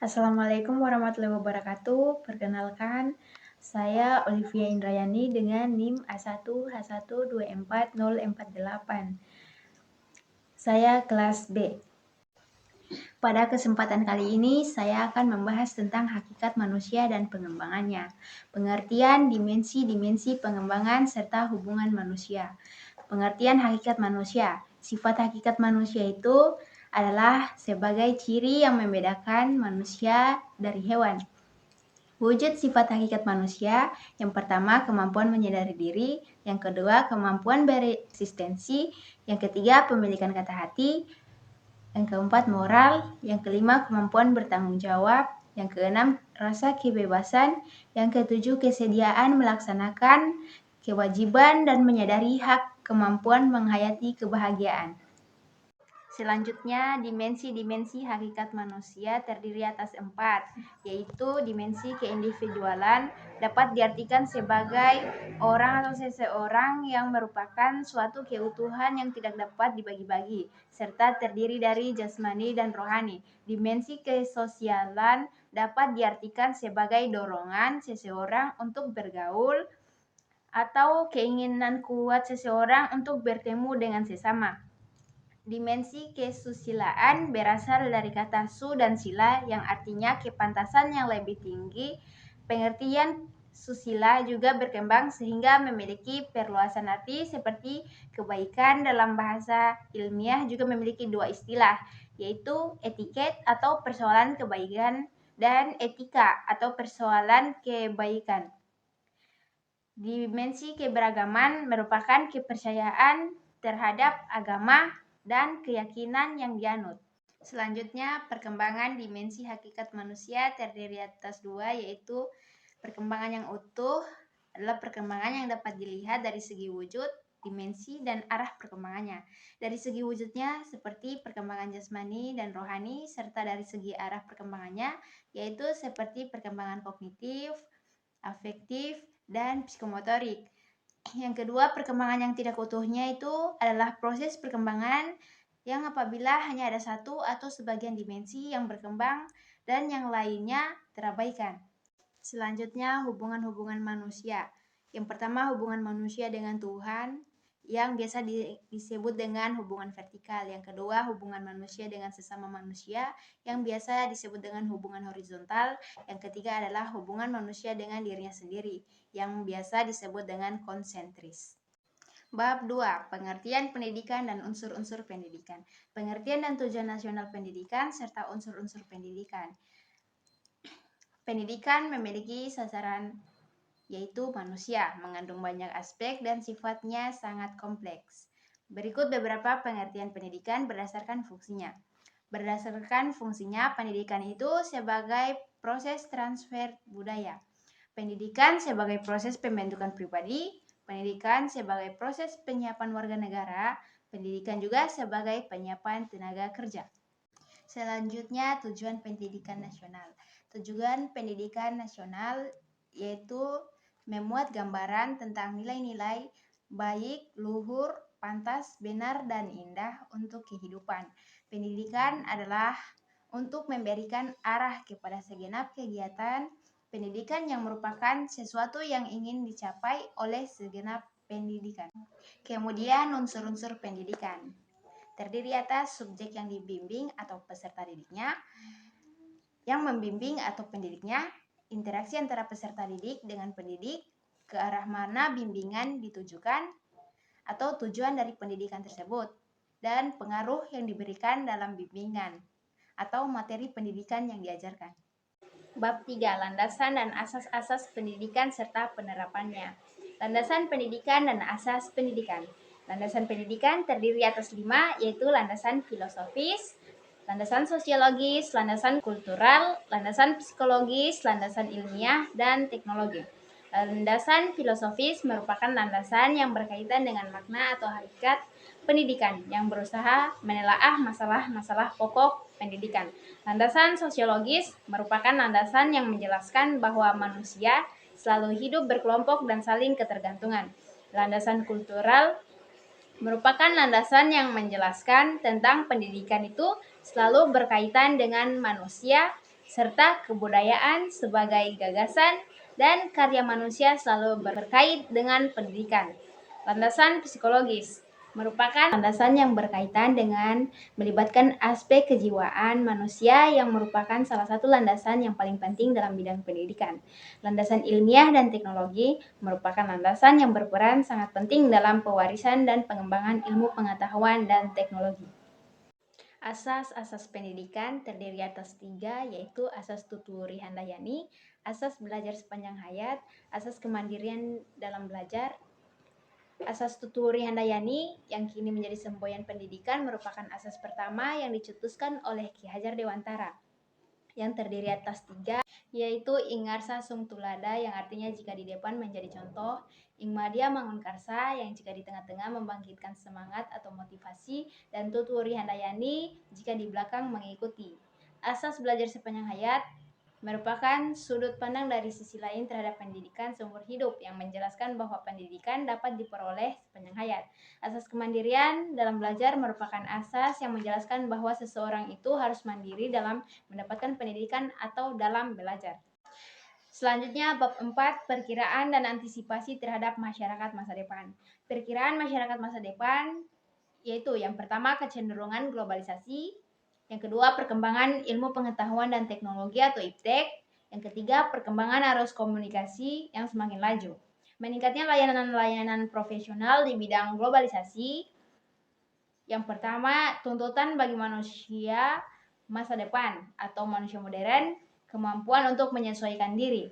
Assalamualaikum warahmatullahi wabarakatuh. Perkenalkan, saya Olivia Indrayani dengan NIM A1H1240048. Saya kelas B. Pada kesempatan kali ini, saya akan membahas tentang hakikat manusia dan pengembangannya, pengertian dimensi-dimensi pengembangan serta hubungan manusia. Pengertian hakikat manusia. Sifat hakikat manusia itu adalah sebagai ciri yang membedakan manusia dari hewan. Wujud sifat hakikat manusia, yang pertama kemampuan menyadari diri, yang kedua kemampuan bereksistensi, yang ketiga pemilikan kata hati, yang keempat moral, yang kelima kemampuan bertanggung jawab, yang keenam rasa kebebasan, yang ketujuh kesediaan melaksanakan kewajiban dan menyadari hak kemampuan menghayati kebahagiaan. Selanjutnya, dimensi-dimensi hakikat manusia terdiri atas 4, yaitu dimensi keindividualan dapat diartikan sebagai orang atau seseorang yang merupakan suatu keutuhan yang tidak dapat dibagi-bagi, serta terdiri dari jasmani dan rohani. Dimensi kesosialan dapat diartikan sebagai dorongan seseorang untuk bergaul atau keinginan kuat seseorang untuk bertemu dengan sesama. Dimensi kesusilaan berasal dari kata su dan sila yang artinya kepantasan yang lebih tinggi. Pengertian susila juga berkembang sehingga memiliki perluasan arti seperti kebaikan. Dalam bahasa ilmiah juga memiliki dua istilah, yaitu etiket atau persoalan kebaikan dan etika atau persoalan kebaikan. Dimensi keberagaman merupakan kepercayaan terhadap agama dan keyakinan yang dianut. Selanjutnya, perkembangan dimensi hakikat manusia terdiri atas 2, yaitu perkembangan yang utuh adalah perkembangan yang dapat dilihat dari segi wujud, dimensi, dan arah perkembangannya. Dari segi wujudnya seperti perkembangan jasmani dan rohani, serta dari segi arah perkembangannya yaitu seperti perkembangan kognitif, afektif, dan psikomotorik. Yang kedua, perkembangan yang tidak utuhnya itu adalah proses perkembangan yang apabila hanya ada satu atau sebagian dimensi yang berkembang dan yang lainnya terabaikan. Selanjutnya, hubungan-hubungan manusia. Yang pertama, hubungan manusia dengan Tuhan yang biasa disebut dengan hubungan vertikal. Yang kedua, hubungan manusia dengan sesama manusia yang biasa disebut dengan hubungan horizontal. Yang ketiga adalah hubungan manusia dengan dirinya sendiri yang biasa disebut dengan konsentris. Bab 2. Pengertian pendidikan dan unsur-unsur pendidikan. Pengertian dan tujuan nasional pendidikan serta unsur-unsur pendidikan. Pendidikan memiliki sasaran yaitu manusia, mengandung banyak aspek dan sifatnya sangat kompleks. Berikut beberapa pengertian pendidikan berdasarkan fungsinya. Berdasarkan fungsinya, pendidikan itu sebagai proses transfer budaya. Pendidikan sebagai proses pembentukan pribadi, pendidikan sebagai proses penyiapan warga negara, pendidikan juga sebagai penyiapan tenaga kerja. Selanjutnya, tujuan pendidikan nasional. Tujuan pendidikan nasional yaitu memuat gambaran tentang nilai-nilai baik, luhur, pantas, benar, dan indah untuk kehidupan. Pendidikan adalah untuk memberikan arah kepada segenap kegiatan pendidikan yang merupakan sesuatu yang ingin dicapai oleh segenap pendidikan. Kemudian unsur-unsur pendidikan terdiri atas subjek yang dibimbing atau peserta didiknya, yang membimbing atau pendidiknya, interaksi antara peserta didik dengan pendidik, ke arah mana bimbingan ditujukan, atau tujuan dari pendidikan tersebut, dan pengaruh yang diberikan dalam bimbingan, atau materi pendidikan yang diajarkan. Bab 3. Landasan dan asas-asas pendidikan serta penerapannya. Landasan pendidikan dan asas pendidikan. Landasan pendidikan terdiri atas 5, yaitu landasan filosofis, landasan sosiologis, landasan kultural, landasan psikologis, landasan ilmiah, dan teknologi. Landasan filosofis merupakan landasan yang berkaitan dengan makna atau hakikat pendidikan yang berusaha menelaah masalah-masalah pokok pendidikan. Landasan sosiologis merupakan landasan yang menjelaskan bahwa manusia selalu hidup berkelompok dan saling ketergantungan. Landasan kultural merupakan landasan yang menjelaskan tentang pendidikan itu selalu berkaitan dengan manusia serta kebudayaan sebagai gagasan dan karya manusia selalu berkait dengan pendidikan. Landasan psikologis merupakan landasan yang berkaitan dengan melibatkan aspek kejiwaan manusia yang merupakan salah satu landasan yang paling penting dalam bidang pendidikan. Landasan ilmiah dan teknologi merupakan landasan yang berperan sangat penting dalam pewarisan dan pengembangan ilmu pengetahuan dan teknologi. Asas-asas pendidikan terdiri atas 3, yaitu asas tuturi handayani, asas belajar sepanjang hayat, asas kemandirian dalam belajar. Asas tuturi handayani yang kini menjadi semboyan pendidikan merupakan asas pertama yang dicetuskan oleh Ki Hajar Dewantara, yang terdiri atas 3, yaitu Ingarsa Sung Tulada yang artinya jika di depan menjadi contoh, Ingmadia Mangun Karsa yang jika di tengah-tengah membangkitkan semangat atau motivasi, dan Tuturi Handayani jika di belakang mengikuti. Asas belajar sepanjang hayat merupakan sudut pandang dari sisi lain terhadap pendidikan seumur hidup yang menjelaskan bahwa pendidikan dapat diperoleh sepanjang hayat. Asas kemandirian dalam belajar merupakan asas yang menjelaskan bahwa seseorang itu harus mandiri dalam mendapatkan pendidikan atau dalam belajar. Selanjutnya, bab 4, perkiraan dan antisipasi terhadap masyarakat masa depan. Perkiraan masyarakat masa depan yaitu yang pertama kecenderungan globalisasi, yang kedua perkembangan ilmu pengetahuan dan teknologi atau iptek, yang ketiga perkembangan arus komunikasi yang semakin laju. Meningkatnya layanan-layanan profesional di bidang globalisasi. Yang pertama, tuntutan bagi manusia masa depan atau manusia modern, kemampuan untuk menyesuaikan diri,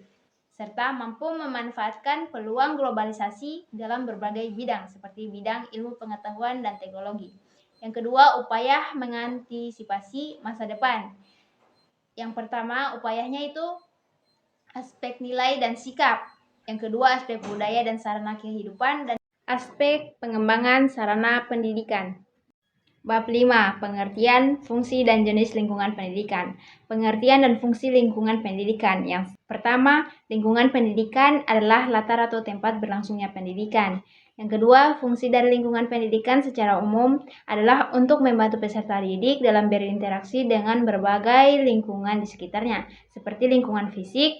serta mampu memanfaatkan peluang globalisasi dalam berbagai bidang seperti bidang ilmu pengetahuan dan teknologi. Yang kedua, upaya mengantisipasi masa depan. Yang pertama, upayanya itu aspek nilai dan sikap. Yang kedua, aspek budaya dan sarana kehidupan, dan aspek pengembangan sarana pendidikan. Bab 5. Pengertian, fungsi, dan jenis lingkungan pendidikan. Pengertian dan fungsi lingkungan pendidikan. Yang pertama, lingkungan pendidikan adalah latar atau tempat berlangsungnya pendidikan. Yang kedua, fungsi dari lingkungan pendidikan secara umum adalah untuk membantu peserta didik dalam berinteraksi dengan berbagai lingkungan di sekitarnya, seperti lingkungan fisik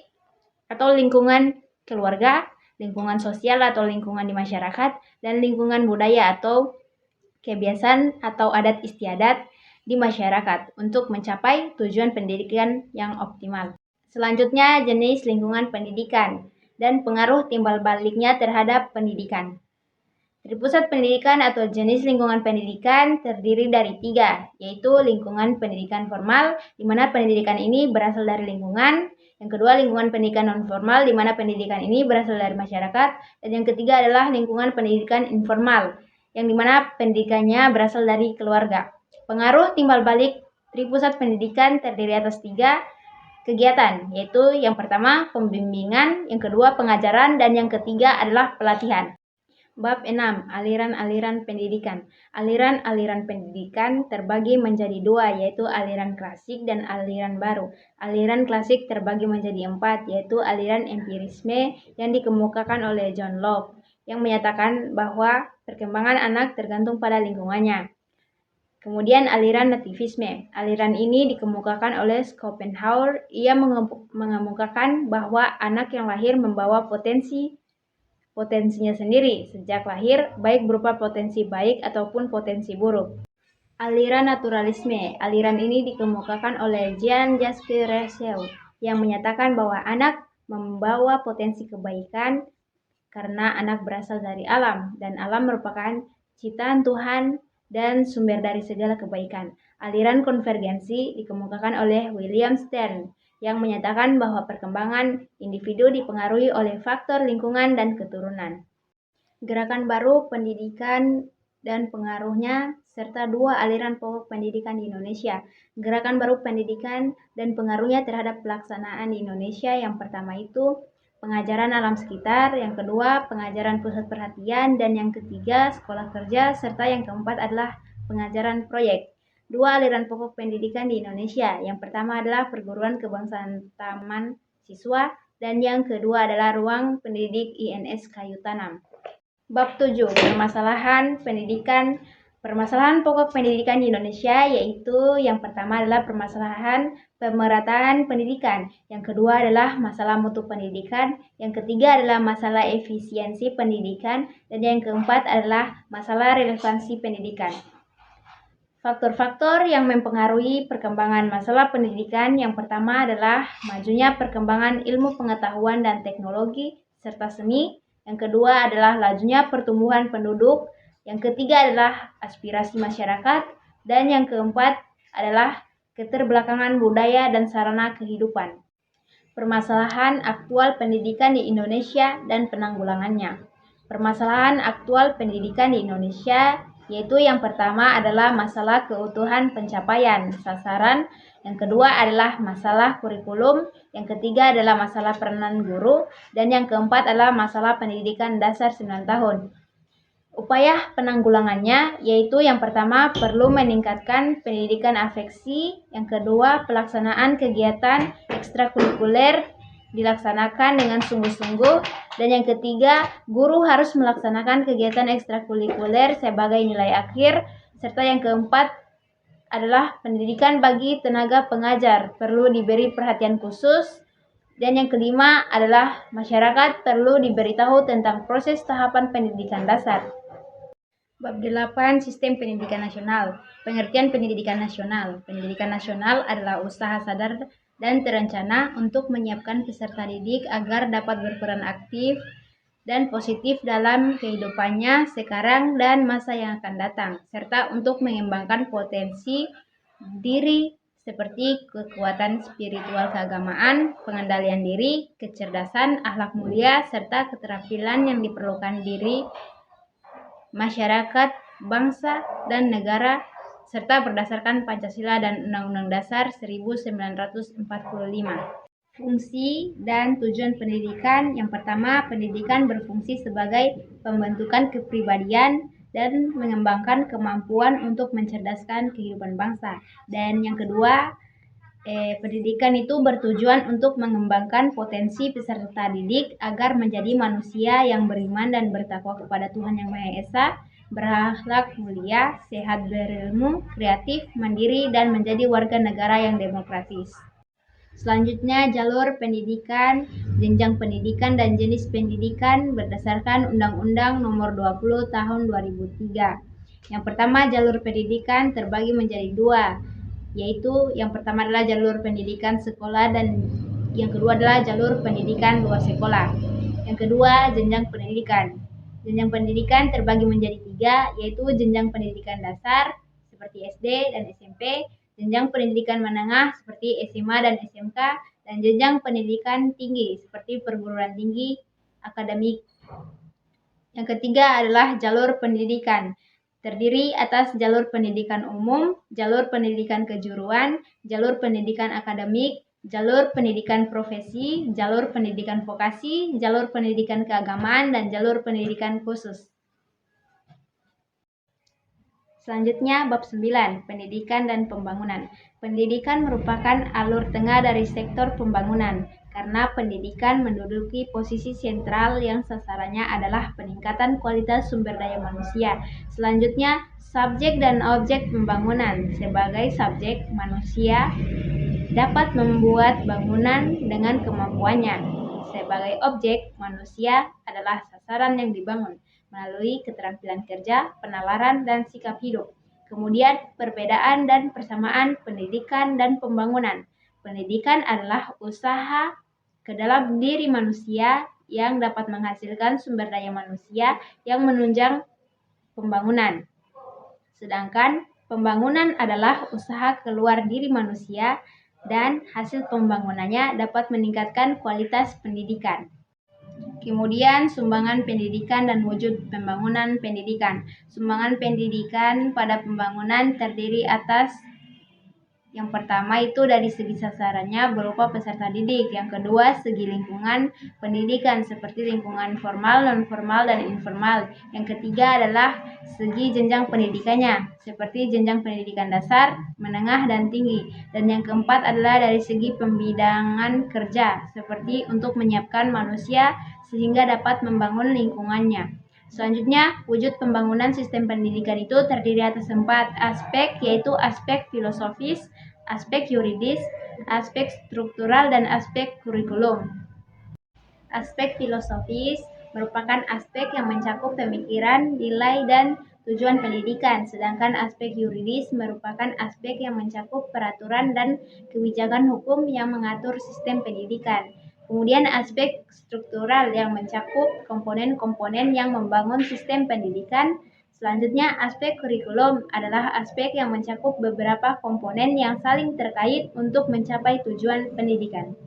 atau lingkungan keluarga, lingkungan sosial atau lingkungan di masyarakat, dan lingkungan budaya atau kebiasaan atau adat istiadat di masyarakat untuk mencapai tujuan pendidikan yang optimal. Selanjutnya, jenis lingkungan pendidikan dan pengaruh timbal baliknya terhadap pendidikan. Pusat pendidikan atau jenis lingkungan pendidikan terdiri dari 3, yaitu lingkungan pendidikan formal, di mana pendidikan ini berasal dari lingkungan. Yang kedua, lingkungan pendidikan non-formal, di mana pendidikan ini berasal dari masyarakat. Dan yang ketiga adalah lingkungan pendidikan informal, yang dimana pendidikannya berasal dari keluarga. Pengaruh timbal balik Pusat pendidikan terdiri atas 3 kegiatan, yaitu yang pertama pembimbingan, yang kedua pengajaran, dan yang ketiga adalah pelatihan. Bab 6. Aliran-aliran pendidikan. Aliran-aliran pendidikan terbagi menjadi 2, yaitu aliran klasik dan aliran baru. Aliran klasik terbagi menjadi 4, yaitu aliran empirisme yang dikemukakan oleh John Locke, yang menyatakan bahwa perkembangan anak tergantung pada lingkungannya. Kemudian aliran nativisme. Aliran ini dikemukakan oleh Schopenhauer. Ia mengemukakan bahwa anak yang lahir membawa potensinya sendiri sejak lahir, baik berupa potensi baik ataupun potensi buruk. Aliran naturalisme. Aliran ini dikemukakan oleh Jean-Jacques Rousseau yang menyatakan bahwa anak membawa potensi kebaikan karena anak berasal dari alam dan alam merupakan ciptaan Tuhan dan sumber dari segala kebaikan. Aliran konvergensi dikemukakan oleh William Stern yang menyatakan bahwa perkembangan individu dipengaruhi oleh faktor lingkungan dan keturunan. Gerakan baru pendidikan dan pengaruhnya, serta 2 aliran pokok pendidikan di Indonesia. Gerakan baru pendidikan dan pengaruhnya terhadap pelaksanaan di Indonesia, yang pertama itu pengajaran alam sekitar, yang kedua pengajaran pusat perhatian, dan yang ketiga sekolah kerja, serta yang keempat adalah pengajaran proyek. 2 aliran pokok pendidikan di Indonesia. Yang pertama adalah perguruan kebangsaan taman siswa, dan yang kedua adalah ruang pendidik INS Kayu Tanam. Bab 7. Permasalahan pendidikan Permasalahan pokok pendidikan di Indonesia yaitu yang pertama adalah permasalahan pemerataan pendidikan, yang kedua adalah masalah mutu pendidikan, yang ketiga adalah masalah efisiensi pendidikan, dan yang keempat adalah masalah relevansi pendidikan. Faktor-faktor yang mempengaruhi perkembangan masalah pendidikan yang pertama adalah majunya perkembangan ilmu pengetahuan dan teknologi serta seni, yang kedua adalah lajunya pertumbuhan penduduk, yang ketiga adalah aspirasi masyarakat, dan yang keempat adalah keterbelakangan budaya dan sarana kehidupan. Permasalahan aktual pendidikan di Indonesia dan penanggulangannya. Permasalahan aktual pendidikan di Indonesia yaitu yang pertama adalah masalah keutuhan pencapaian sasaran, yang kedua adalah masalah kurikulum, yang ketiga adalah masalah peranan guru, dan yang keempat adalah masalah pendidikan dasar 9 tahun. Upaya penanggulangannya yaitu yang pertama perlu meningkatkan pendidikan afeksi, yang kedua pelaksanaan kegiatan ekstrakurikuler dilaksanakan dengan sungguh-sungguh, dan yang ketiga guru harus melaksanakan kegiatan ekstrakurikuler sebagai nilai akhir, serta yang keempat adalah pendidikan bagi tenaga pengajar perlu diberi perhatian khusus, dan yang kelima adalah masyarakat perlu diberitahu tentang proses tahapan pendidikan dasar. Bab 8 Sistem Pendidikan Nasional. Pengertian pendidikan nasional. Pendidikan nasional adalah usaha sadar dan terencana untuk menyiapkan peserta didik agar dapat berperan aktif dan positif dalam kehidupannya sekarang dan masa yang akan datang, serta untuk mengembangkan potensi diri seperti kekuatan spiritual keagamaan, pengendalian diri, kecerdasan, akhlak mulia, serta keterampilan yang diperlukan diri masyarakat, bangsa, dan negara, serta berdasarkan Pancasila dan Undang-Undang Dasar 1945. Fungsi dan tujuan pendidikan. Yang pertama, pendidikan berfungsi sebagai pembentukan kepribadian dan mengembangkan kemampuan untuk mencerdaskan kehidupan bangsa. Dan yang kedua, pendidikan itu bertujuan untuk mengembangkan potensi peserta didik agar menjadi manusia yang beriman dan bertakwa kepada Tuhan Yang Maha Esa, berakhlak mulia, sehat berilmu, kreatif, mandiri, dan menjadi warga negara yang demokratis. Selanjutnya, jalur pendidikan, jenjang pendidikan, dan jenis pendidikan berdasarkan Undang-Undang Nomor 20 Tahun 2003. Yang pertama, jalur pendidikan terbagi menjadi dua, yaitu yang pertama adalah jalur pendidikan sekolah dan yang kedua adalah jalur pendidikan luar sekolah. Yang kedua, jenjang pendidikan. Jenjang pendidikan terbagi menjadi tiga, yaitu jenjang pendidikan dasar seperti SD dan SMP, jenjang pendidikan menengah seperti SMA dan SMK, dan jenjang pendidikan tinggi seperti perguruan tinggi akademik. Yang ketiga adalah jalur pendidikan. Terdiri atas jalur pendidikan umum, jalur pendidikan kejuruan, jalur pendidikan akademik, jalur pendidikan profesi, jalur pendidikan vokasi, jalur pendidikan keagamaan, dan jalur pendidikan khusus. Selanjutnya, bab 9, pendidikan dan pembangunan. Pendidikan merupakan alur tengah dari sektor pembangunan, karena pendidikan menduduki posisi sentral yang sasarannya adalah peningkatan kualitas sumber daya manusia. Selanjutnya, subjek dan objek pembangunan. Sebagai subjek, manusia dapat membuat bangunan dengan kemampuannya. Sebagai objek, manusia adalah sasaran yang dibangun melalui keterampilan kerja, penalaran, dan sikap hidup. Kemudian, perbedaan dan persamaan pendidikan dan pembangunan. Pendidikan adalah usaha ke dalam diri manusia yang dapat menghasilkan sumber daya manusia yang menunjang pembangunan. Sedangkan pembangunan adalah usaha keluar diri manusia dan hasil pembangunannya dapat meningkatkan kualitas pendidikan. Kemudian, sumbangan pendidikan dan wujud pembangunan pendidikan. Sumbangan pendidikan pada pembangunan terdiri atas yang pertama itu dari segi sasarannya berupa peserta didik. Yang kedua, segi lingkungan pendidikan seperti lingkungan formal, non-formal, dan informal. Yang ketiga adalah segi jenjang pendidikannya seperti jenjang pendidikan dasar, menengah, dan tinggi. Dan yang keempat adalah dari segi pembidangan kerja seperti untuk menyiapkan manusia sehingga dapat membangun lingkungannya. Selanjutnya, wujud pembangunan sistem pendidikan itu terdiri atas 4 aspek, yaitu aspek filosofis, aspek yuridis, aspek struktural, dan aspek kurikulum. Aspek filosofis merupakan aspek yang mencakup pemikiran, nilai, dan tujuan pendidikan, sedangkan aspek yuridis merupakan aspek yang mencakup peraturan dan kebijakan hukum yang mengatur sistem pendidikan. Kemudian aspek struktural yang mencakup komponen-komponen yang membangun sistem pendidikan. Selanjutnya, aspek kurikulum adalah aspek yang mencakup beberapa komponen yang saling terkait untuk mencapai tujuan pendidikan.